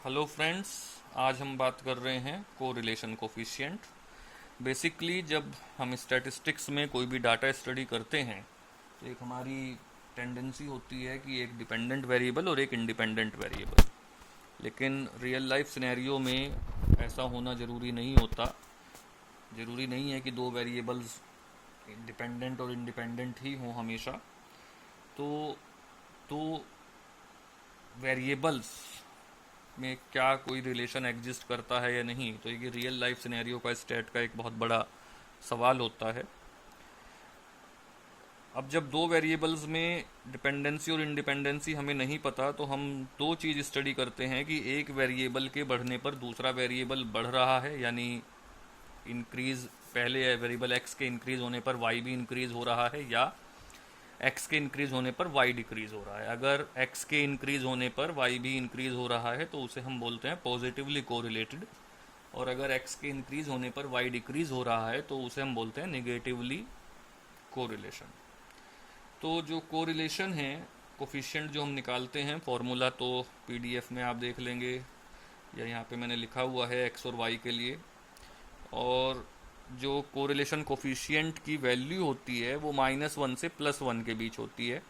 Hello friends, आज हम बात कर रहे हैं कोरिलेशन कोफिशिएंट। बेसिकली जब हम स्टैटिस्टिक्स में कोई भी डाटा स्टडी करते हैं तो एक हमारी टेंडेंसी होती है कि एक डिपेंडेंट वेरिएबल और एक इंडिपेंडेंट वेरिएबल। लेकिन रियल लाइफ सिनेरियो में ऐसा होना ज़रूरी नहीं होता। ज़रूरी नहीं है कि दो वेरिएबल्स डिपेंडेंट और इंडिपेंडेंट ही हों हमेशा। तो वेरिएबल्स में क्या कोई रिलेशन एग्जिस्ट करता है या नहीं, तो ये रियल लाइफ सिनेरियो का स्टेट का एक बहुत बड़ा सवाल होता है। अब जब दो वेरिएबल्स में डिपेंडेंसी और इंडिपेंडेंसी हमें नहीं पता तो हम दो चीज़ स्टडी करते हैं कि एक वेरिएबल के बढ़ने पर दूसरा वेरिएबल बढ़ रहा है, यानी इंक्रीज, पहले वेरिएबल एक्स के इंक्रीज होने पर वाई भी इंक्रीज हो रहा है, या एक्स के इंक्रीज होने पर वाई डिक्रीज हो रहा है। अगर एक्स के इंक्रीज होने पर वाई भी इंक्रीज हो रहा है तो उसे हम बोलते हैं पॉजिटिवली कोरिलेटेड, और अगर एक्स के इंक्रीज होने पर वाई डिक्रीज हो रहा है तो उसे हम बोलते हैं नेगेटिवली कोरिलेशन। तो जो कोरिलेशन है, कोफिशिएंट जो हम निकालते हैं, फॉर्मूला तो पीडीएफ में आप देख लेंगे, या यहाँ पे मैंने लिखा हुआ है एक्स और वाई के लिए। और जो कोरिलेशन कोफिशिएंट की वैल्यू होती है वो -1 से +1 के बीच होती है।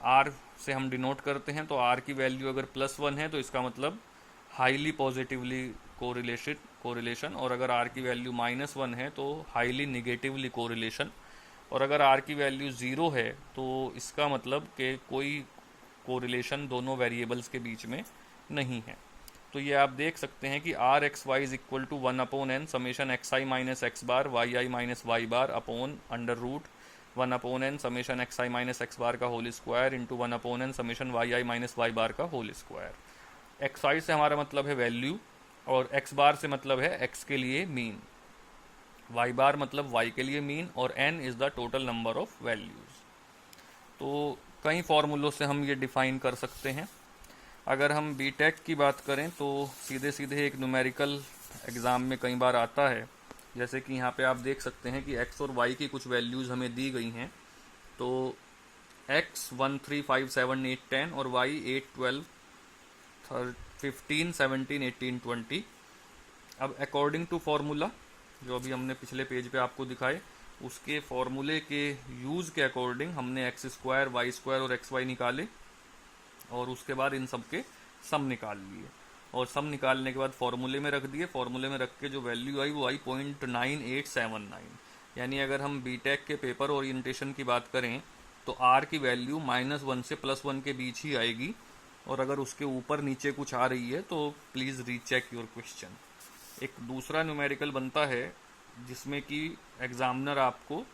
आर से हम डिनोट करते हैं, तो आर की वैल्यू अगर +1 है तो इसका मतलब हाईली पॉजिटिवली कोरिलेशन, और अगर आर की वैल्यू -1 है तो हाईली निगेटिवली कोरिलेशन, और अगर आर की वैल्यू 0 है तो इसका मतलब कि कोई कोरिलेशन दोनों वेरिएबल्स के बीच में नहीं है। तो ये आप देख सकते हैं कि r x y is equal to 1/n summation x i minus x bar y i minus y bar upon √1/n summation x i minus x bar का whole square into 1/n summation y i minus y bar का whole square. X आई से हमारा मतलब है value, और x बार से मतलब है एक्स के लिए मीन, वाई बार मतलब वाई के लिए मीन, और n is the total number of values. तो कई फॉर्मूलों से हम ये डिफाइन कर सकते हैं। अगर हम बीटेक की बात करें तो सीधे सीधे एक न्यूमेरिकल एग्ज़ाम में कई बार आता है, जैसे कि यहाँ पे आप देख सकते हैं कि x और y की कुछ वैल्यूज़ हमें दी गई हैं। तो x 1 3 5 7 8 10 और y 8 12 15 17 18 20। अब अकॉर्डिंग टू फार्मूला जो अभी हमने पिछले पेज पे आपको दिखाए, उसके फॉर्मूले के यूज़ के अकॉर्डिंग हमने x² y² और xy निकाले, और उसके बाद इन सब के सम निकाल लिए, और सम निकालने के बाद फॉर्मूले में रख दिए। फॉर्मूले में रख के जो वैल्यू आई वो आई 0.9879। यानी अगर हम बीटेक के पेपर ओरिएंटेशन की बात करें तो आर की वैल्यू -1 से +1 के बीच ही आएगी, और अगर उसके ऊपर नीचे कुछ आ रही है तो प्लीज़ रीचेक योर क्वेश्चन। एक दूसरा न्यूमेरिकल बनता है जिसमें कि एग्जामिनर आपको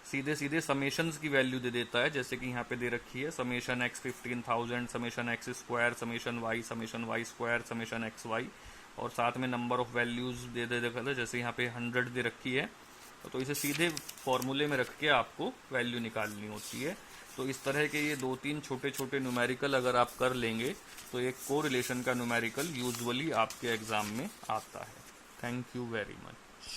सीधे सीधे समेशंस की वैल्यू दे देता है, जैसे कि यहाँ पे दे रखी है summation x 15,000 summation x² summation y square summation xy, और साथ में नंबर ऑफ वैल्यूज़ दे रखा था, जैसे यहाँ पे 100 दे रखी है। तो इसे सीधे फॉर्मूले में रख के आपको वैल्यू निकालनी होती है। तो इस तरह के ये 2-3 छोटे छोटे न्यूमेरिकल अगर आप कर लेंगे तो एक कोरिलेशन का न्यूमेरिकल यूजुअली आपके एग्ज़ाम में आता है। Thank you very much.